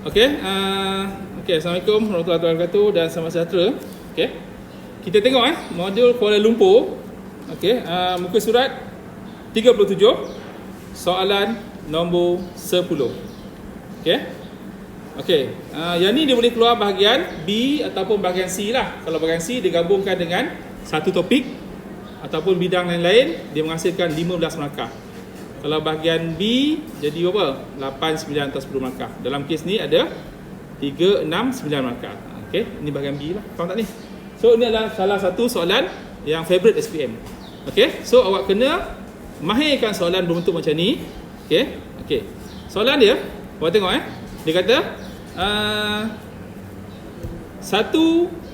Okey, Assalamualaikum warahmatullahi wabarakatuh dan selamat sejahtera. Okey. Kita tengok modul Kuala Lumpur. Okey, muka surat 37, soalan nombor 10. Okey. Yang ni dia boleh keluar bahagian B ataupun bahagian C lah. Kalau bahagian C digabungkan dengan satu topik ataupun bidang lain-lain, dia menghasilkan 15 markah. Kalau bahagian B jadi berapa? 8, 9 atau 10 markah. Dalam kes ni ada 3, 6, 9 markah. Okey, ini bahagian B lah. Faham tak ni? So ini adalah salah satu soalan yang favorite SPM. Okey, so awak kena mahirkan soalan berbentuk macam ni. Okey. Soalan dia, awak tengok dia kata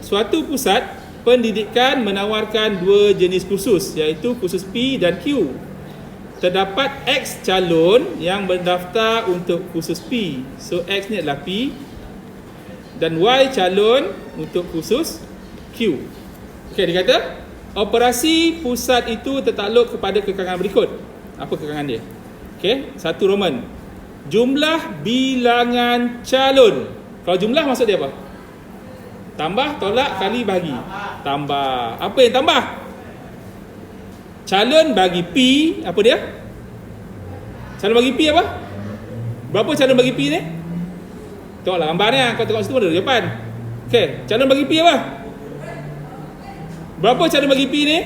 suatu pusat pendidikan menawarkan dua jenis kursus, iaitu kursus P dan Q. Terdapat X calon yang berdaftar untuk kursus P. So X ni adalah P dan Y calon untuk kursus Q. Okey, dia kata operasi pusat itu tertakluk kepada kekangan berikut. Apa kekangan dia? Okey, satu Roman. Jumlah bilangan calon. Kalau jumlah maksud dia apa? Tambah, tolak, kali, bahagi. Tambah. Apa yang tambah? Calon bagi P, apa dia? Calon bagi P apa? Berapa calon bagi P ni? Tengoklah gambar ni, kau tengok situ ada jawapan. Okey, calon bagi P apa? Berapa calon bagi P ni?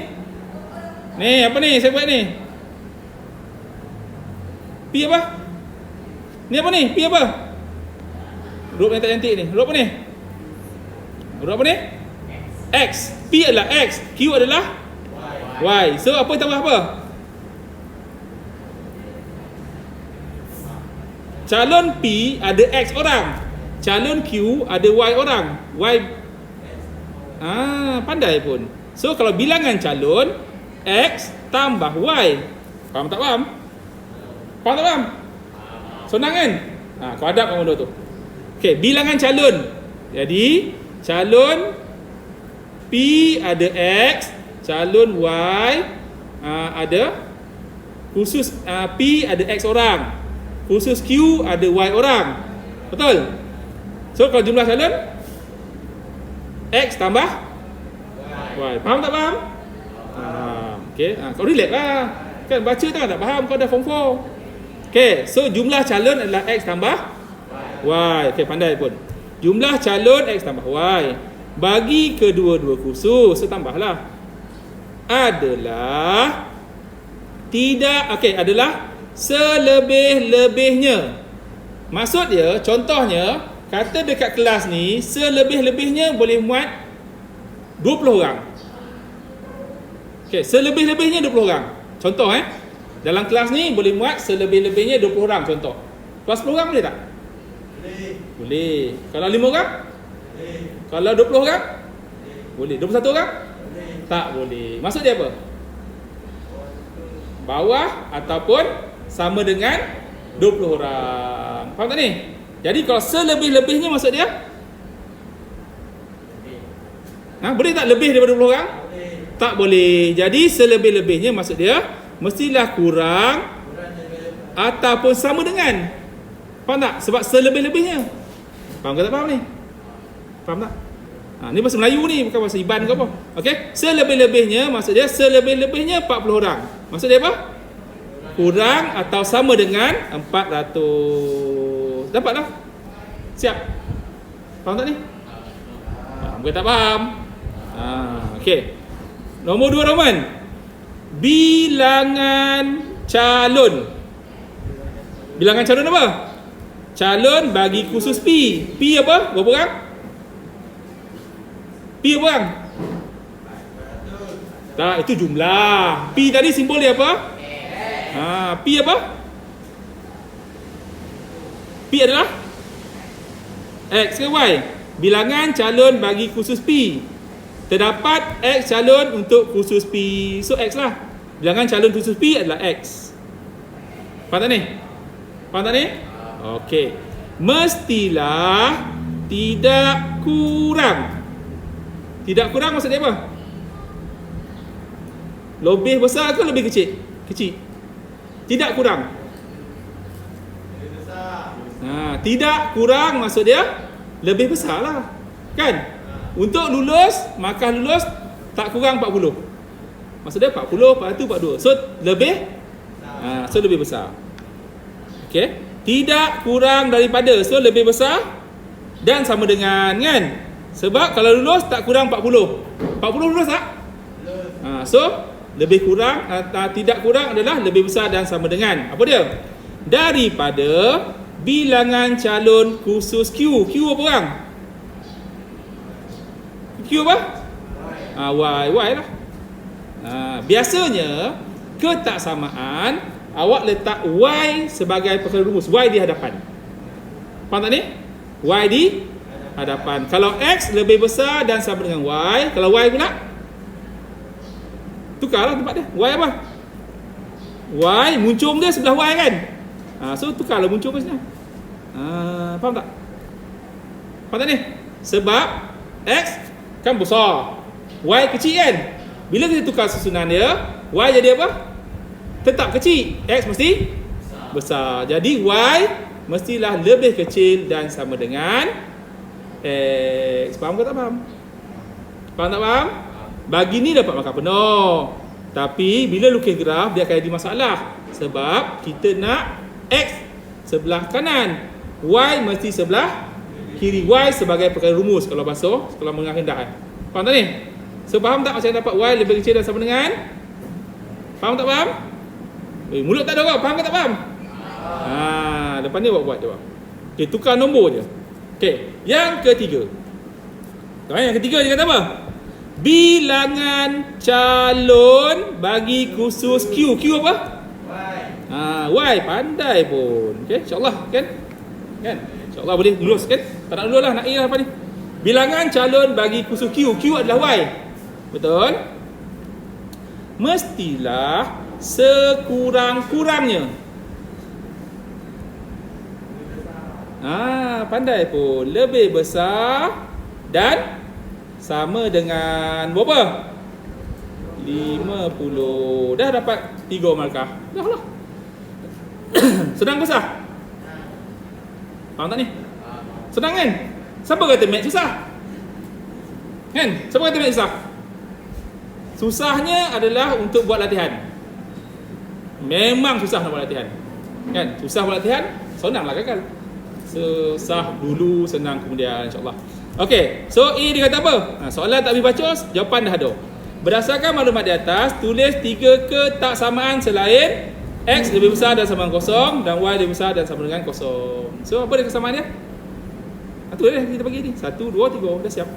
Ni, apa ni? Saya buat ni. P apa? Ni apa ni? P apa? Huruf yang tak cantik ni. Huruf apa ni? Huruf apa ni? X. P adalah X. Q adalah Y. So apa tambah apa? Calon P ada X orang. Calon Q ada Y orang. Y pandai pun. So kalau bilangan calon X tambah Y. Faham tak faham? Faham tak faham? Senang kan? Kau hadap kamu dua tu. Okey, bilangan calon. Jadi calon P ada X, calon Y ada khusus P ada X orang, khusus Q ada Y orang. Betul? So kalau jumlah calon X tambah Y. Faham tak faham? Okey, kau relax lah. Kan baca tak faham, kau dah form 4. Okey, so jumlah calon adalah X tambah Y. Okey, pandai pun. Jumlah calon X tambah Y bagi kedua-dua kursus, so tambahlah, adalah selebih-lebihnya. Maksud dia, contohnya, kata dekat kelas ni selebih-lebihnya boleh muat 20 orang. Okey, selebih-lebihnya 20 orang. Contoh dalam kelas ni boleh muat selebih-lebihnya 20 orang contoh. Kelas 10 orang boleh tak? Boleh. Kalau 5 orang? Boleh. Kalau 20 orang? Boleh. 21 orang? Tak boleh. Maksud dia apa? Bawah ataupun sama dengan 20 orang. Faham tak ni? Jadi kalau selebih-lebihnya maksud dia? Boleh tak lebih daripada 20 orang? Boleh. Tak boleh. Jadi selebih-lebihnya maksud dia mestilah kurang ataupun sama dengan. Faham tak? Sebab selebih-lebihnya. Faham ke tak faham ni? Faham tak? Ni bahasa Melayu ni, bukan bahasa Iban ke apa. Okey, selebih-lebihnya maksud dia selebih-lebihnya 40 orang. Maksud dia apa? Kurang atau sama dengan 400. Dapatlah. Siap. Faham tak ni? Faham ke tak faham? Okey. Nombor 2 Roman. Bilangan calon. Bilangan calon apa? Calon bagi kursus P. P apa? Berapa orang? P apa orang? Tak, itu jumlah. P tadi simbol dia apa? P apa? P adalah X ke Y? Bilangan calon bagi kursus P. Terdapat X calon untuk kursus P. So X lah. Bilangan calon kursus P adalah X. Faham tak ni? Faham tak ni? Okey. Mestilah tidak kurang. Tidak kurang maksud dia apa? Lebih besar ke lebih kecil? Kecil. Tidak kurang. Lebih besar. Tidak kurang maksud dia lebih besar lah. Kan? Untuk lulus, markah lulus tak kurang 40. Maksud dia 40, lepas tu 42. So lebih lebih besar. Okey. Tidak kurang daripada, so lebih besar dan sama dengan, kan? Sebab kalau lulus tak kurang 40. 40 lulus tak? So lebih kurang, tidak kurang adalah lebih besar dan sama dengan, apa dia? Daripada bilangan calon khusus Q. Q apa orang? Q apa? Y lah. Biasanya ketaksamaan awak letak Y sebagai perkara rumus. Y di hadapan. Faham tak ni? Y di hadapan. Kalau X lebih besar dan sama dengan Y, kalau Y pula tukarlah tempat dia. Y apa? Y muncung dia sebelah Y kan? So tukarlah muncung ke sini. Faham tak? Faham tak ni? Sebab X kan besar, Y kecil kan? Bila kita tukar susunan dia, Y jadi apa? Tetap kecil. X mesti besar. Jadi Y mestilah lebih kecil dan sama dengan X. Faham ke tak faham? Faham tak faham? Bagi ni dapat markah penuh. Tapi bila lukis graf dia akan jadi masalah. Sebab kita nak X sebelah kanan, Y mesti sebelah kiri. Y sebagai perkara rumus kalau bahasa sekolah menengah rendah kan. Faham tak ni? So faham tak macam dapat Y lebih kecil dan sama dengan? Faham tak faham? Mulut tak ada orang, faham ke tak faham? Lepas ni buat je. Okay, tukar nombor je. Okay, yang ketiga. Yang ketiga dia kata apa? Bilangan calon bagi khusus Q. Q apa? Y. Pandai pun. Okay, insyaAllah kan? InsyaAllah boleh lulus kan? Tak nak lulus lah, nak A lah apa ni? Bilangan calon bagi khusus Q. Q adalah Y. Betul? Mestilah sekurang-kurangnya. Pandai pun. Lebih besar dan sama dengan berapa? 50. Dah dapat 3 markah. Dah lah. Senang besar? Faham tak ni? Senang kan? Siapa kata math susah? Kan? Siapa kata math susah? Susahnya adalah untuk buat latihan. Memang susah nak buat latihan. Kan? Susah buat latihan, senanglah gagal. Susah dulu, senang kemudian, insyaAllah. Okey, so A dia kata apa? Soalan tak boleh baca, jawapan dah ada. Berdasarkan maklumat di atas, tulis 3 ketaksamaan selain X lebih besar dan sama dengan kosong dan Y lebih besar dan sama dengan kosong. So apa dia kesamaan dia? Itu dia kita bagi ni. 1, 2, 3. Dah siap?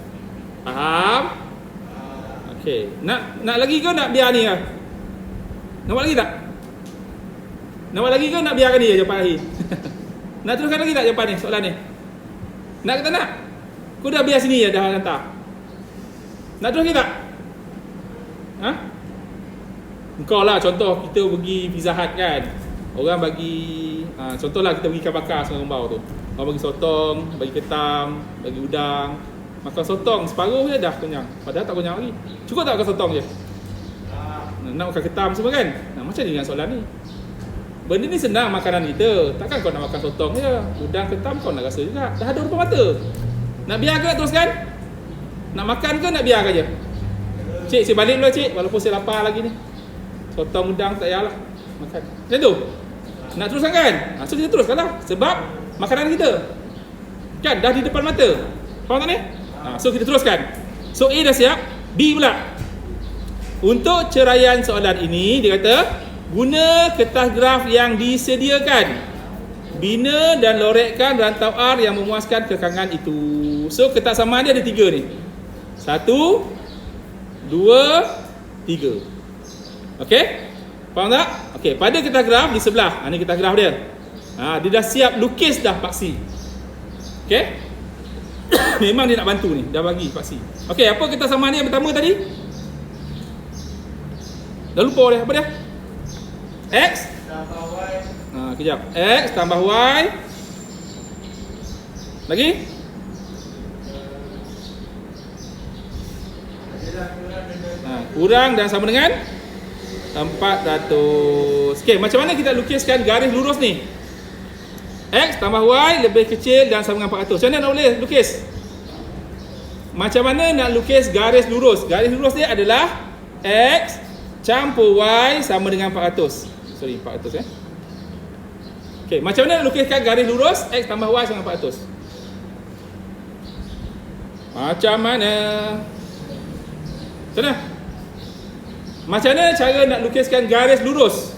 Faham? Okey. Nak lagi ke nak biar ni lah? Nak buat lagi tak? Nak buat lagi ke nak biarkan ni jawapan akhir? Nak teruskan lagi tak jawapan ni, soalan ni? Nak ke tak nak? Kau dah biar sini je dah hantar. Nak terus ke tak? Engkau lah contoh kita pergi Pizza Hut kan. Orang bagi contohlah kita pergi ikan bakar Sungai Rembau tu. Orang bagi sotong, bagi ketam, bagi udang. Makan sotong separuh je dah kenyang. Padahal tak kenyang lagi. Cukup tak makan sotong je? Nak makan ketam semua kan? Macam ni dengan soalan ni. Benda ni senang makanan kita. Takkan kau nak makan sotong je. Udang, ketam kau nak rasa juga. Dah ada depan mata. Nak biar ke nak teruskan? Nak makan ke nak biarkan je? Cik, saya balik dulu cik. Walaupun saya lapar lagi ni. Sotong udang tak payahlah makan. Macam tu. Nak teruskan kan? So kita teruskan lah. Sebab makanan kita kan dah di depan mata. Faham tak ni? So kita teruskan. So A dah siap. B pula. Untuk ceraian soalan ini dia kata guna kertas graf yang disediakan. Bina dan lorekkan rantau R yang memuaskan kekangan itu. So ketaksamaan dia ada 3 ni. 1, 2, 3. Okey? Faham tak? Okey, pada kertas graf di sebelah. Ni kertas graf dia. Dia dah siap lukis dah paksi. Okey? Memang dia nak bantu ni, dah bagi paksi. Okey, apa ketaksamaan dia yang pertama tadi? Dah lupa dia, apa dia? X tambah Y. Kejap. X tambah Y. Lagi? Kurang dan sama dengan 400. Okey, macam mana kita lukiskan garis lurus ni? X tambah Y lebih kecil dan sama dengan 400. Macam mana nak boleh lukis? Macam mana nak lukis garis lurus? Garis lurus dia adalah X campur Y sama dengan 400. Sorry, 400 Okey, macam mana nak lukiskan garis lurus X tambah Y sama dengan 400? Macam mana? Macam mana? Macam mana cara nak lukiskan garis lurus?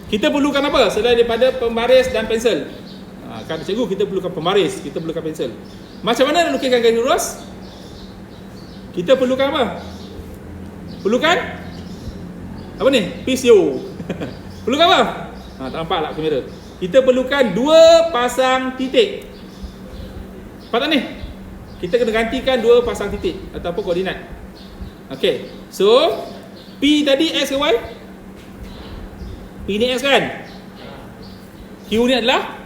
Kita perlukan apa selain daripada pembaris dan pensel? Kata cikgu, kita perlukan pembaris, kita perlukan pensel. Macam mana nak lukiskan garis lurus? Kita perlukan apa? Perlukan apa ni? PCO. Perlukan apa? Tak nampak lah kamera. Kita perlukan 2 pasang titik. Nampak tak ni? Kita kena gantikan 2 pasang titik ataupun koordinat. Okey. So, P tadi X ke Y? P ni X kan? Q ni adalah?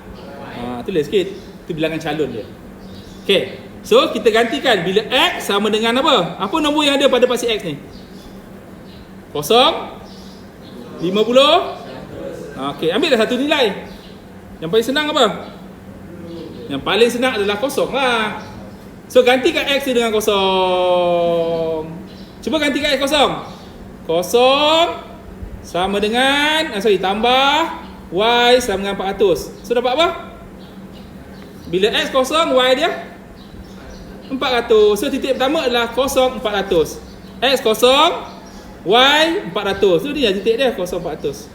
Tulis sikit. Itu bilangan calon dia. Okey. So, kita gantikan bila X sama dengan apa? Apa nombor yang ada pada pasti X ni? 0, 50. Okey, ambil dah satu nilai. Yang paling senang apa? Yang paling senang adalah 0 lah. So, gantikan X ni dengan 0. Cuba gantikan X 0. 0 sama dengan tambah Y sama dengan 400. So dapat apa? Bila X 0, Y dia 400. So titik pertama adalah 0, 400. X 0, Y 400. So dia titik dia 0, 400.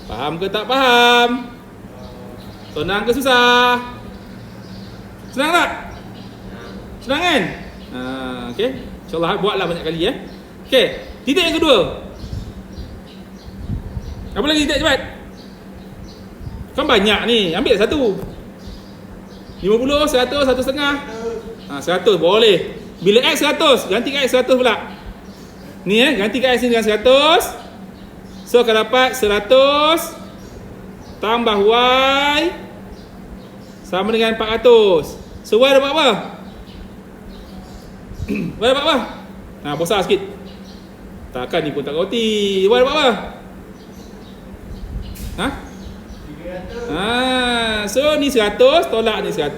Faham ke tak faham? Senang ke susah? Senang tak? Senang kan? Okay. InsyaAllah buatlah banyak kali Okay. Titik yang kedua. Apa lagi titik cepat? Kan banyak ni. Ambil satu. 50, 100, 1,5. 100 boleh. Bila X 100, gantikan X 100 pula. Ni gantikan X ni dengan 100. So akan dapat 100 tambah Y sama dengan 400. So Y dapat apa? Y dapat apa? Besar sikit. Takkan ni pun tak roti. Y dapat apa? So ni 100, tolak ni 100,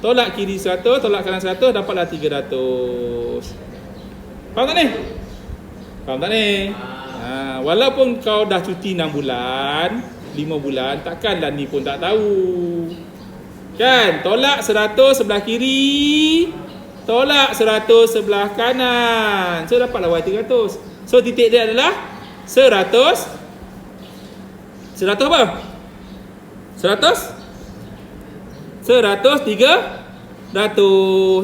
tolak kiri 100, tolak kanan 100, dapatlah 300. Faham tak ni? Faham tak ni? Walaupun kau dah cuti 6 bulan, 5 bulan, takkanlah ni pun tak tahu. Kan? Tolak 100 sebelah kiri, tolak 100 sebelah kanan. So dapatlah Y 300. So titik dia adalah 100 apa? 100 300.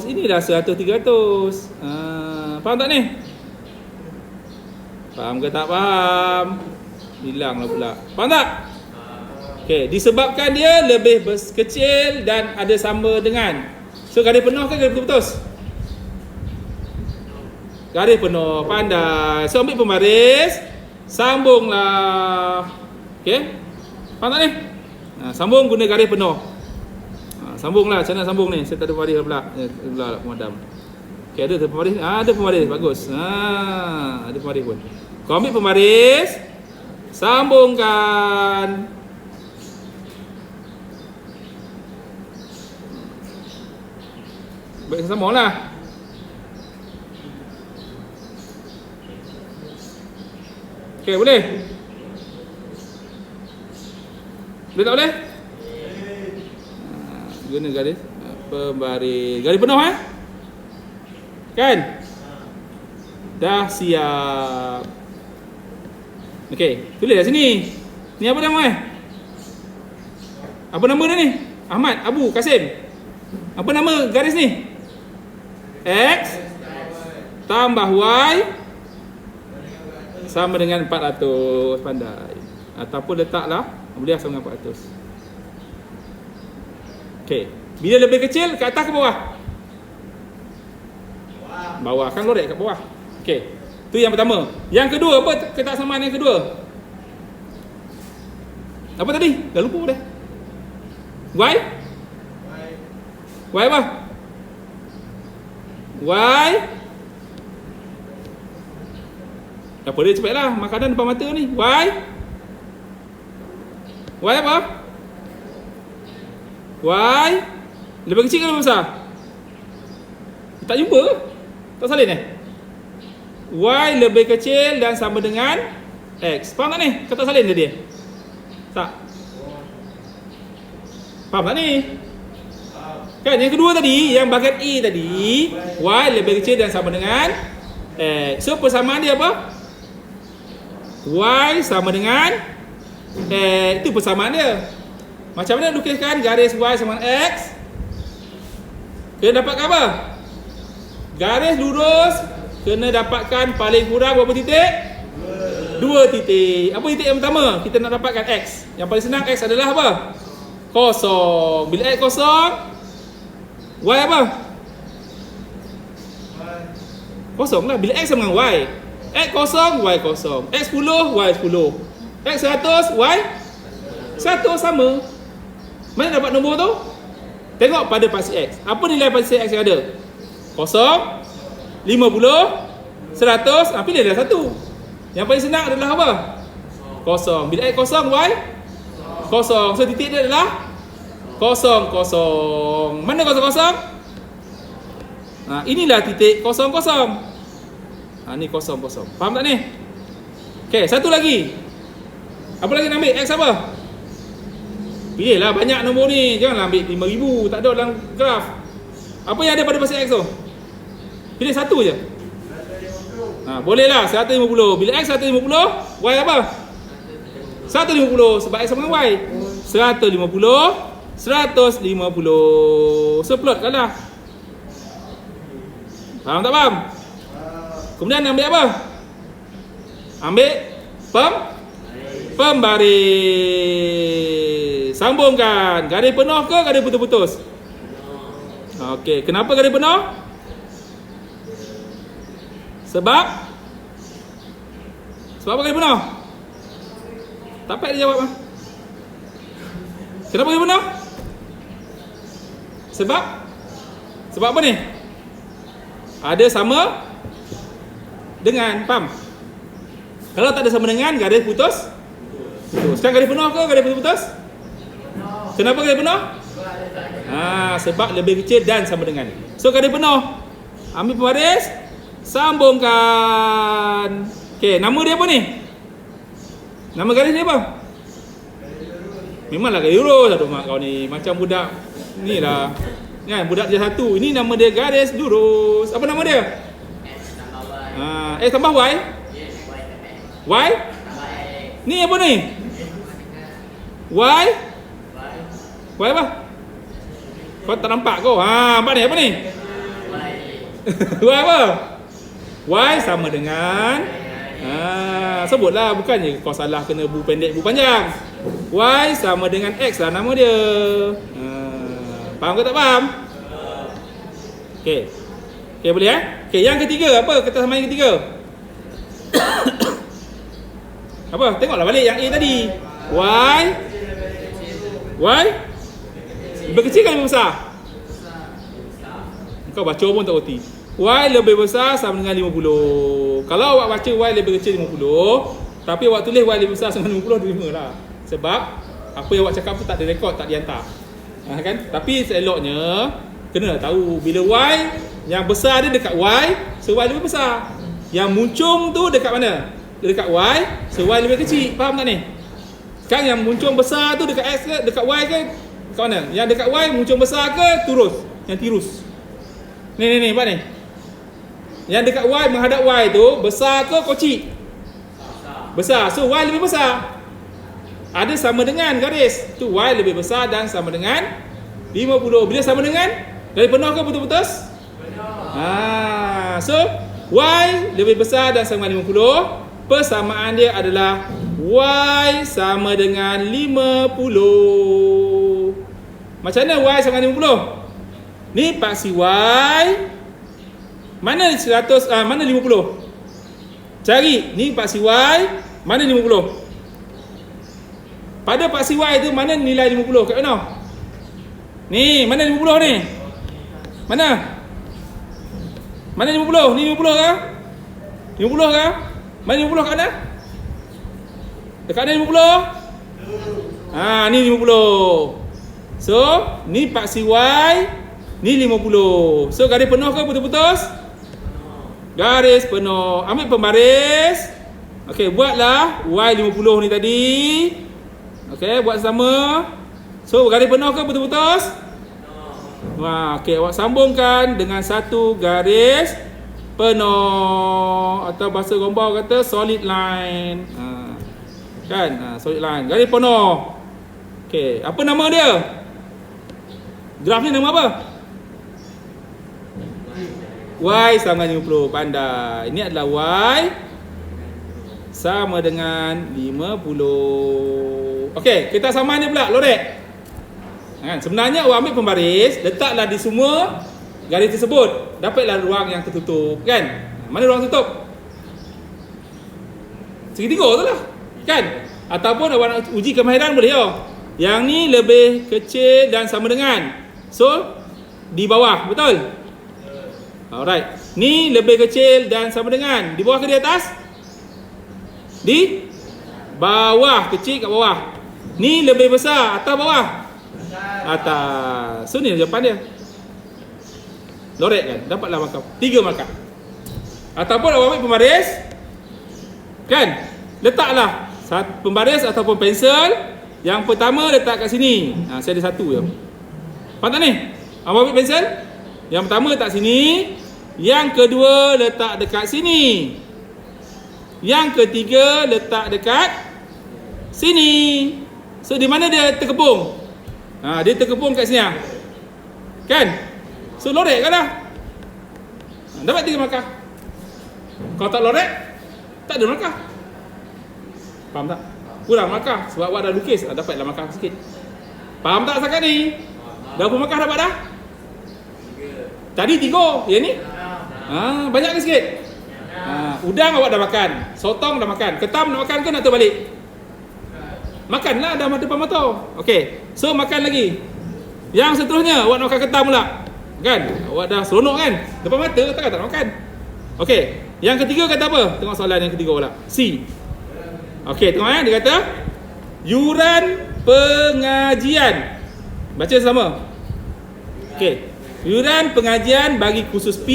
Inilah 100 300. Faham tak ni? Faham ke tak faham? Hilanglah pula. Faham tak? Okey, disebabkan dia lebih kecil dan ada sama dengan. So garis penuh ke garis putus? Garis penuh, pandai. So ambil pembaris, sambunglah. Okey? Faham tak ni? Sambung guna garis penuh. Sambunglah, macam mana sambung ni? Saya tak ada pembaris pula. Pula pemadam. Okey, ada pembaris? Ada pembaris, bagus. Ada pembaris pun. Kau ambil pembaris, sambungkan. Baik, sambunglah. Okey, boleh? Boleh tak boleh? Guna garis pembaris. Garis penuh Kan? Dah siap. Okey, tulis kat sini. Ni apa nama Apa nama dia ni? Ahmad, Abu, Kasim. Apa nama garis ni? X tambah Y sama dengan 400. Pandai. Ataupun letaklah boleh sama dengan 400. Okey. Bila lebih kecil, ke atas ke bawah? Bawah. Kan lorek kat bawah. Okey. Tu yang pertama. Yang kedua, apa ketaksamaan yang kedua? Apa tadi? Dah lupa dah. Y? Y apa? Y? Apa dia cepatlah. Makanan depan mata ni. Y? Y apa? Y lebih kecil ke lebih besar? Tak jumpa? Tak salin Y lebih kecil dan sama dengan X. Faham tak ni? Kau tak salin ke dia? Tak? Faham tak ni? Kan yang kedua tadi, yang bahagian A tadi, Y lebih kecil dan sama dengan X. So persamaan dia apa? Y sama dengan X. Itu persamaan dia. Macam mana lukiskan garis Y sama dengan X? Kena dapatkan apa? Garis lurus kena dapatkan paling kurang berapa titik? 2 titik. Apa titik yang pertama? Kita nak dapatkan X. Yang paling senang X adalah apa? Kosong. Bila X kosong, Y apa? Kosong lah. Bila X sama dengan Y, X kosong, Y kosong. X 10, Y 10. X 100, Y 100 sama. Mana dapat nombor tu? Tengok pada paksi X. Apa nilai paksi X yang ada? Kosong, 50, 100. Pilih dah satu. Yang paling senang adalah apa? Kosong. Bila X kosong, Y kosong. So titik dia adalah kosong, kosong. Mana kosong, kosong? Inilah titik kosong, kosong. Ni kosong, kosong. Faham tak ni? Okay, satu lagi. Apa lagi nak ambil? X apa? Pilihlah banyak nombor ni. Janganlah ambil 5,000. Tak ada dalam graf. Apa yang ada pada pasal X tu? Pilih satu je. Bolehlah 150. Bila X 150, Y apa? 150. Sebab X sama dengan Y. 150, 150. So plotkan lah. Faham tak faham? Kemudian ambil apa? Ambil pembaris. Sambungkan. Garis penuh ke garis putus-putus? Okey, kenapa garis penuh? Sebab apa garis penuh? Tak payah dia jawab lah. Kenapa garis penuh? Sebab apa ni? Ada sama dengan, faham? Kalau tak ada sama dengan, garis putus. Sekarang garis penuh ke garis putus-putus? Kenapa garis penuh? Sebab lebih kecil dan sama dengan. So garis penuh, ambil pembaris, sambungkan. Okey, nama dia apa ni? Nama garis ni apa? Memanglah garis lurus. Aduh mak kau ni macam budak ni lah. Kan, budak dia satu. Ini nama dia garis lurus. Apa nama dia? X tambah Y. Y? Ni apa ni? Y? Y apa? Kau tak nampak kau? Nampak ni? Apa ni? Y apa? Y sama dengan sebutlah, bukannya kau salah kena bu pendek bu panjang. Y sama dengan X lah nama dia. Faham ke tak faham? Okey. Okey, boleh Okey, yang ketiga apa? Kata sama yang ketiga. Apa? Tengoklah balik yang A tadi. Y lebih kecil kan lebih besar? Kau baca pun tak erti. Y lebih besar sama dengan 50. Kalau awak baca Y lebih kecil 50, tapi awak tulis Y lebih besar sama dengan 50, terima lah. Sebab apa yang awak cakap tu tak ada rekod, tak dihantar. Kan? Tapi seloknya kena tahu bila Y yang besar dia dekat Y, so Y lebih besar. Yang muncung tu dekat mana? Dekat Y, so Y lebih kecil. Faham tak ni? Sekarang yang muncung besar tu dekat X ke, dekat Y ke, dekat mana? Yang dekat Y muncung besar ke turus? Yang tirus. Ni nampak ni. Yang dekat Y menghadap Y tu besar ke kecil? Besar. So Y lebih besar. Ada sama dengan garis. Tu Y lebih besar dan sama dengan 50. Bila sama dengan? Garis penuh ke putus-putus? So Y lebih besar dan sama dengan 50. Persamaan dia adalah Y sama dengan 50. Macam mana Y sama dengan 50? Ni paksi Y. Mana 100, mana 50? Cari, ni paksi Y, mana 50? Pada paksi Y tu mana nilai 50? Kat mana? Ni, mana 50 ni? Mana? Mana 50? Ni 50 ke? 50 ke? Mana 50 kat mana? Dekat mana 50? Ni 50. So, ni paksi Y, ni 50. So, garis penuh ke putus-putus? Garis penuh. Ambil pembaris. Okey, buatlah Y50 ni tadi. Okey, buat sama. So, garis penuh ke putus-putus? Wah, okey, awak sambungkan dengan satu garis penuh, atau bahasa gombau kata solid line. Kan? Solid line. Garis penuh. Okey, apa nama dia? Graf ni nama apa? Y sama dengan 50. Pandai. Ini adalah Y sama dengan 50. Okey, kita sama ni pula, lorek. Kan? Sebenarnya awak ambil pembaris, letaklah di semua garis tersebut. Dapatlah ruang yang tertutup, kan? Mana ruang tutup? Segitiga tu lah, kan? Ataupun awak nak uji kemahiran boleh ya. Yang ni lebih kecil dan sama dengan. So, di bawah, betul? Alright. Ni lebih kecil dan sama dengan. Di bawah ke di atas? Di bawah, kecil kat bawah. Ni lebih besar atau bawah? Atas. So, ni jawapan dia. Lorek kan? Dapatlah markah. 3 markah. Ataupun awak ambil pembaris, kan? Letaklah pembaris ataupun pensel. Yang pertama letak kat sini. Saya ada satu je. Faham tak ni? Awak ambil pensel. Yang pertama letak sini. Yang kedua letak dekat sini. Yang ketiga letak dekat sini. So di mana dia terkepung? Dia terkepung kat sini. Kan? So lorek kan dah? Dapat 3 markah. Kalau tak lorek, tak ada markah. Faham tak? Kurang markah. Sebab awak dah lukis, dapatlah markah sikit. Faham tak setakat ni? Dah berapa markah dapat dah? 3. Tadi 3. Yang ni? Banyak ke sikit? Udang awak dah makan. Sotong dah makan. Ketam nak makan ke nak terbalik? Makanlah, dah depan mata. Okey. So makan lagi. Yang seterusnya awak nak makan ketam pula. Kan? Awak dah seronok kan? Depan mata takkan tak nak makan. Okey. Yang ketiga kata apa? Tengok soalan yang ketiga pula. C. Okey, tengok dia kata yuran pengajian. Baca sama. Okey. Yuran pengajian bagi kursus P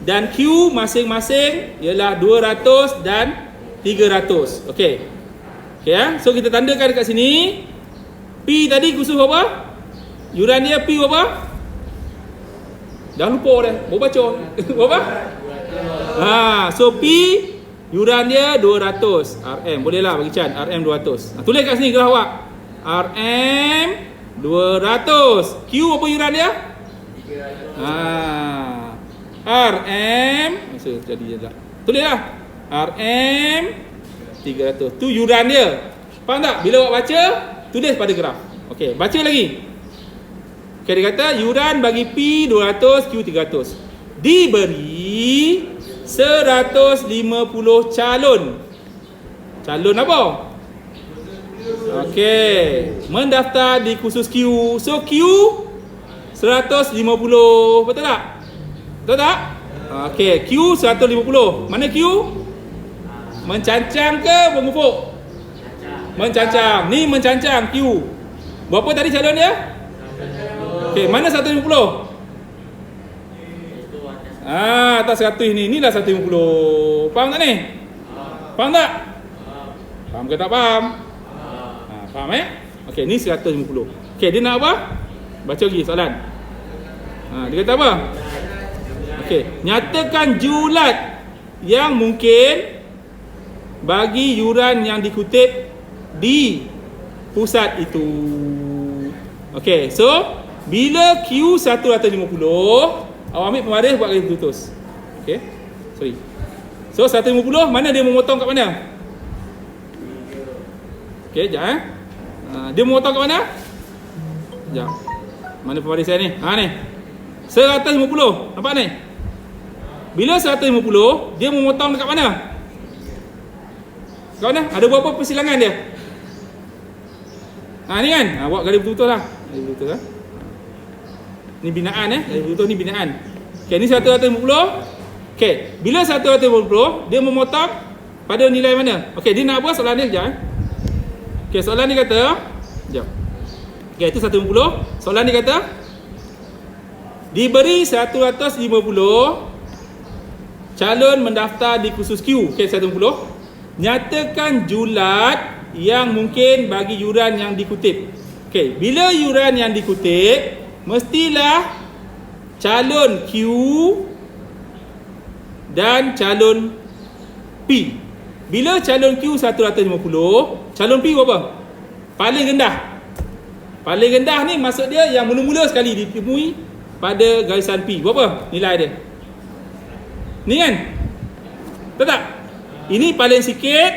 dan Q masing-masing ialah 200 dan 300. Okey. Okey ya. So kita tandakan dekat sini. P tadi kursus berapa? Yuran dia P berapa? Dah lupa dah. Baru baca. Berapa? So P yuran dia 200 RM. Bolehlah bagi Chan. RM 200. Tulis kat sini graf awak. RM 200. Q apa yuran dia? 300. RM masa jadi je tak. Tulislah. RM 300. Tu yuran dia. Faham tak? Bila awak baca, tulis pada graf. Okey, baca lagi. Okey, dia kata yuran bagi P 200, Q 300. Diberi 150 calon. Calon apa? Okey, mendaftar di kursus Q. So Q 150. Betul tak? Betul tak? Okey, Q 150. Mana Q? Mencancang ke mengufuk? Mencancang. Ni mencancang Q. Berapa tadi calon dia? Okey, mana 150? Atas 100 ni. Inilah 150. Faham tak ni? Faham tak? Faham ke tak faham? Faham Okey, ni 150. Okey, dia nak apa? Baca lagi soalan. Dia kata apa? Okey, nyatakan julat yang mungkin bagi yuran yang dikutip di pusat itu. Okey, so bila Q 150, awak ambil pembaris buat garis putus. Okey. Sorry. So 150 mana dia memotong kat mana? Okey, jap dia memotong kat mana? Jap. Mana pembaris saya ni? Ni. 150. Nampak ni? Bila 150, dia memotong dekat mana? Kat mana? Ada berapa persilangan dia? Ni kan? Buat garis betul-betul lah. Garis betul-betul lah. Ni binaan garis betul-betul ni binaan. Okey, ni 150. Okey, bila 150, dia memotong pada nilai mana? Okey, dia nak buat soalan dia sekejap. Okey, soalan dia kata, sekejap. Okey, itu 150. Soalan dia kata diberi 150, calon mendaftar di kursus Q. Okey, 150. Nyatakan julat yang mungkin bagi yuran yang dikutip. Okey, bila yuran yang dikutip, mestilah calon Q dan calon P. Bila calon Q 150, calon P berapa? Paling rendah. Paling rendah ni maksud dia yang mula-mula sekali ditemui pada garisan P. Berapa nilai dia? Ni kan? Betul tak? Ini paling sikit,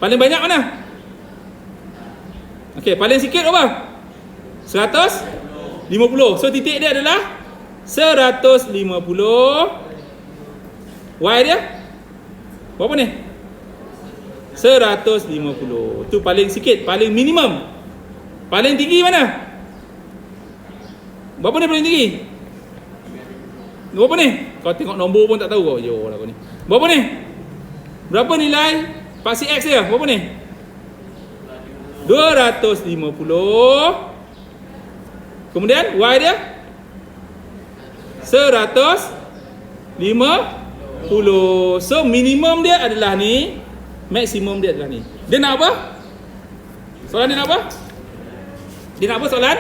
paling banyak mana? Okey, paling sikit berapa? 150. So titik dia adalah 150. Y dia berapa ni? 150. Itu paling sikit, paling minimum. Paling tinggi mana? Berapa ni paling tinggi? Berapa ni? Kau tengok nombor pun tak tahu kau. Yo lah kau ni. Berapa ni? Berapa nilai paksi X dia? Berapa ni? 250. Kemudian Y dia 150. So minimum dia adalah ni, maksimum dia adalah ni. Dia nak apa? Soalan dia nak apa? Dia nak apa soalan?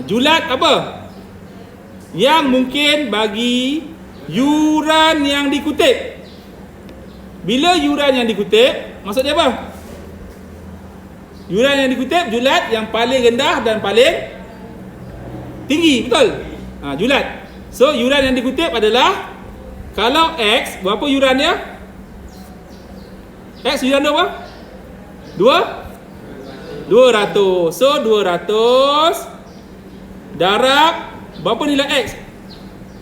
Julat apa? Yang mungkin bagi yuran yang dikutip. Bila yuran yang dikutip, maksud dia apa? Yuran yang dikutip, julat yang paling rendah dan paling tinggi, betul? Julat. So yuran yang dikutip adalah, kalau X, berapa yuran dia? X yuran dia apa? 200. So 200 darab berapa nilai X?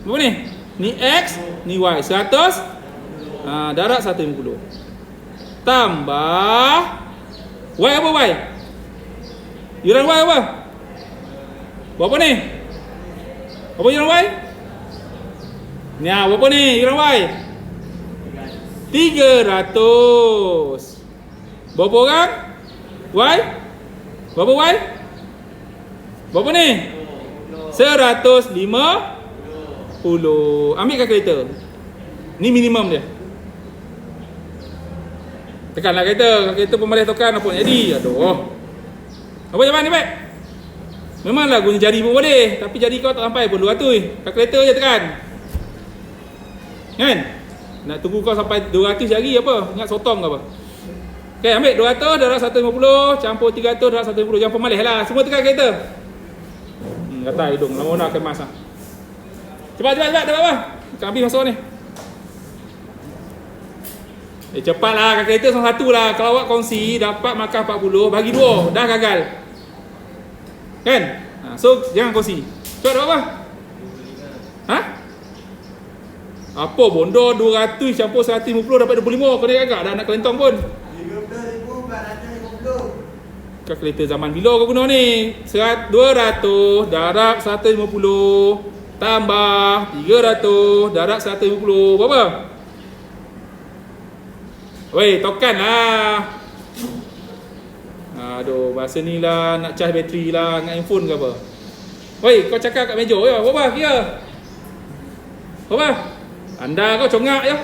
Berapa ni? Ni X, ni Y. 100 darab 150. Tambah Y apa Y? Yuran Y apa? Berapa ni? Apa yuran Y? Ni berapa ni yuran Y? 300. Berapa orang? Y? Berapa Y? Berapa ni? 150. Ambil kalkulator. Ni minimum dia. Tekanlah kalkulator pun boleh tekan apa jadi. Aduh. Apa jawapan ni, Pak? Memanglah guna jari pun boleh, tapi jari kau tak sampai pun 200. Kalkulator je tekan. Kan? Nak tunggu kau sampai 200 jari apa? Ingat sotong ke apa? Okey, ambil 200 darab 150 campur 300 darab 150. Jangan pemalih lah. Semua tekan kereta. Kata hidung. Lama nak kemas lah. Cepat. Dapat apa? Habis masuk ni. Cepatlah. Kereta sama satu lah. Kalau awak kongsi dapat markah 40, bagi 2. Dah gagal. Kan? So, jangan kongsi. Cepat dapat apa? Apa bondo 200 campur 150 dapat 25. Kau dah agak dah nak kelentong pun. 30,450. Kalkulator zaman bila kau guna ni? 200 darab 150 tambah 300 darab 150. Berapa? Weh, tokan lah. Aduh, bahasa ni lah nak charge bateri lah dengan handphone ke apa. Weh, kau cakap kat meja ya. Berapa kira? Berapa? Anda kau congak je.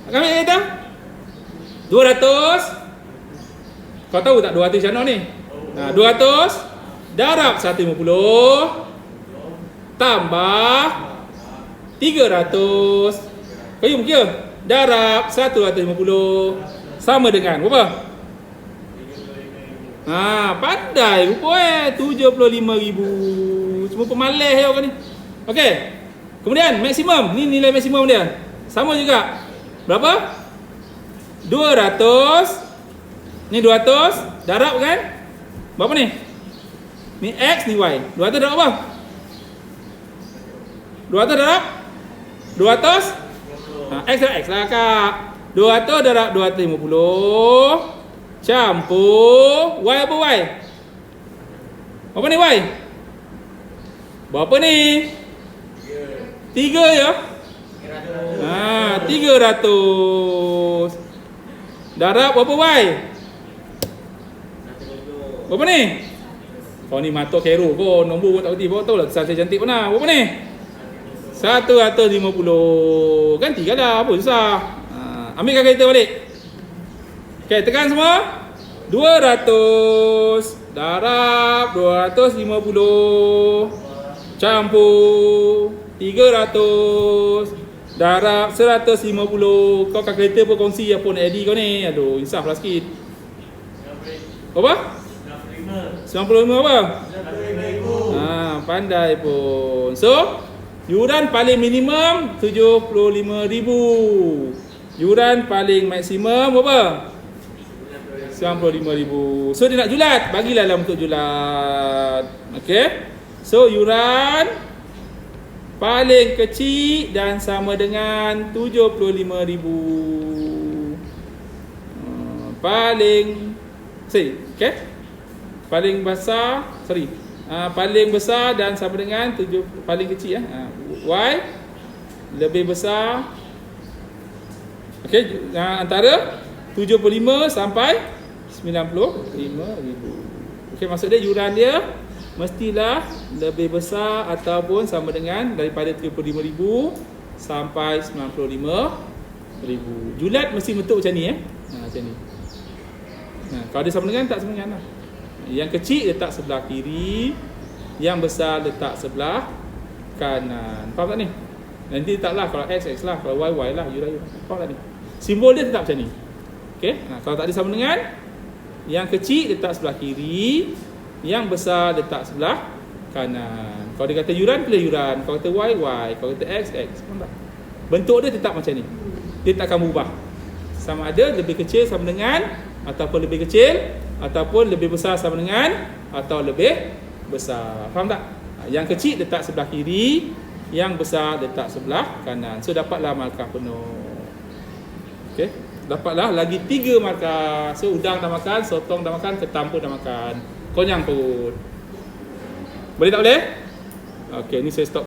Nak ambil kereta? 200. Kau tahu tak 200 macam mana ni? 200 darab 150 tambah 300. Kau yuk kira. Darab 150 sama dengan berapa? Pandai rupa 75,000. Semua pemalih je kau ni. Okey. Kemudian maksimum, ni nilai maksimum dia. Sama juga. Berapa? 200. Ni 200 darab kan? Berapa ni? Ni X, ni Y. 200 darab apa? 200 darab 200 X darab X lah kak. 200 darab 250 campur Y apa Y? Berapa ni Y? Berapa ni? 3 ya? 300 darab berapa Y? Berapa ni? Kau ni mata kero kau, nombor pun tak berhenti. Bawa tahu lah kesan saya cantik mana. Berapa ni? 150. Ganti kan dah, apa susah. Ambilkan kereta balik. Okay, tekan semua. 200. Darab 250. Campur 300. Darab 150. Kau kat kereta pun kongsi apa nak edit kau ni. Aduh, insaf lah sikit. Apa? 95 apa? Pandai pun. So, yuran paling minimum 75,000. Yuran paling maksimum berapa? 95,000. So dia nak julat, bagilah dalam untuk julat. Okey. So yuran paling kecil dan sama dengan 75,000. Paling okey. Paling besar, paling besar dan sama dengan paling kecil Y lebih besar. Okey, antara 75 sampai 95,000. Okey, maksud dia yuran dia mestilah lebih besar ataupun sama dengan daripada 75,000 sampai 95,000. Julat mesti bentuk macam ni macam ni. Kalau dia sama dengan tak sama dengan lah. Yang kecil letak sebelah kiri, yang besar letak sebelah kanan. Faham tak ni? Nanti letaklah kalau X lah, kalau Y lah, yuran. Faham tak ni? Simbol dia tetap macam ni. Okey, kalau tak ada sama dengan, yang kecil letak sebelah kiri, yang besar letak sebelah kanan. Kalau dia kata yuran, pilih yuran. Kalau kata Y, Kalau kata X. Faham tak? Bentuk dia tetap macam ni. Dia tak akan berubah. Sama ada lebih kecil sama dengan, ataupun lebih kecil, ataupun lebih besar sama dengan, atau lebih besar. Faham tak? Yang kecil letak sebelah kiri, yang besar letak sebelah kanan. So dapatlah markah penuh. Okey, dapatlah lagi 3 markah. So udang dah makan, sotong dah makan, ketam pun dah makan, konyang pun. Boleh tak boleh? Okey, ni saya stop.